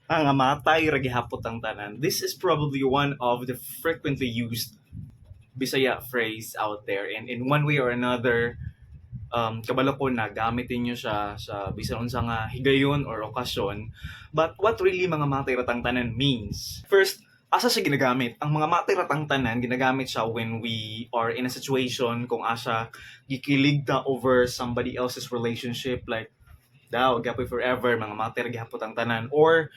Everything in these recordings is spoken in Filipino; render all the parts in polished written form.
Ang matay ra gihapot ang tanan. This is probably one of the frequently used Bisaya phrase out there, and in one way or another, kabalo ko na gamitin nyo siya sa bisan unsa nga higayon or okasyon. But what really mga matay ratang tanan means? First, asa siya ginagamit? Ang mga matay ratang tanan ginagamit siya when we are in a situation kung asa gikilig ta over somebody else's relationship, like daw gapoy forever, mga matay ra gihapot ang tanan, or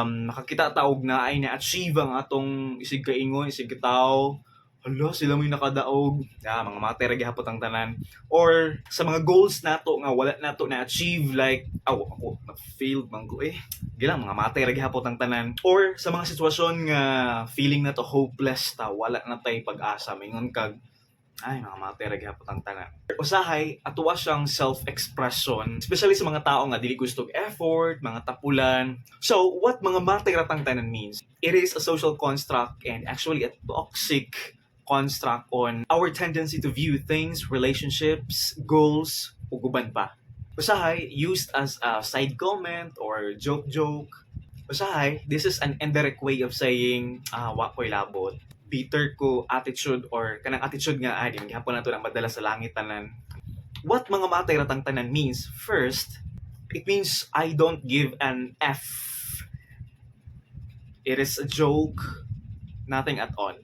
makakita taog na ay na-achieve ang atong isig kaingon, isig kitaw, hala sila may nakadaog, mga matay ra gihapot ang tanan. Or sa mga goals nato nga wala nato na-achieve, like ako na-failed man ko gilang mga matay ra gihapot ang tanan. Or sa mga sitwasyon nga feeling na to hopeless ta, wala na tay pag-asa, mingon kag ay mga matay ra gihapon ang tanan. Usahay atuwa siyang self-expression, especially sa mga tao nga dili gustog effort, mga tapulan. So what mga matay ratang tanan means? It is a social construct and actually a toxic construct on our tendency to view things, relationships, goals, ug uban pa. Usahay used as a side comment or joke. Usahay, this is an indirect way of saying wa ko'y labot, bitter ko attitude, or kanang attitude nga din gihapon nato nang madala sa langit tanan. What mga matay ratang tanan means? First, it means I don't give an F. It is a joke, nothing at all.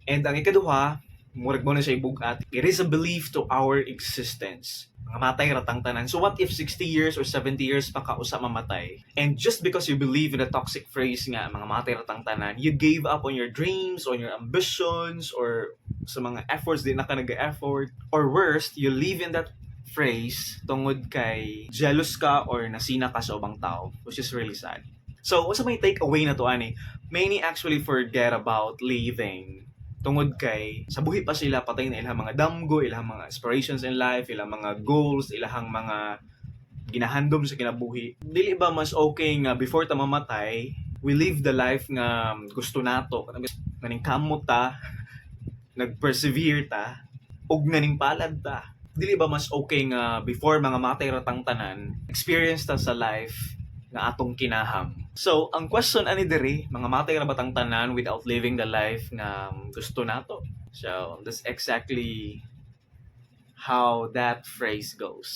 And ang ikaduha, murag mo na siya ibugat, it is a belief to our existence. Mga matay ratang tanan. So what if 60 years or 70 years pa ka usa mamatay? And just because you believe in the toxic phrase nga, mga matay ratang tanan, you gave up on your dreams, on your ambitions, or sa mga efforts di na ka nag-effort. Or worst, you live in that phrase tungod kay jealous ka or nasina ka sa ubang tao, which is really sad. So, what's may take away na to ani? Many actually forget about leaving tungod kay sa buhi pa sila, patay na ilang mga damgo, ilang mga aspirations in life, ilang mga goals, ilang mga ginahandom sa kinabuhi. Dili ba mas okay nga before ta mamatay, we live the life nga gusto nato, naning kamot ta, nag-persevere ta, ug naning palad ta. Dili ba mas okay nga before mga matay ratang tanan, experience ta sa life nga atong kinahang. So, ang question ani diri, mga matay ra batang tanan without living the life nga gusto nato? So, that's exactly how that phrase goes.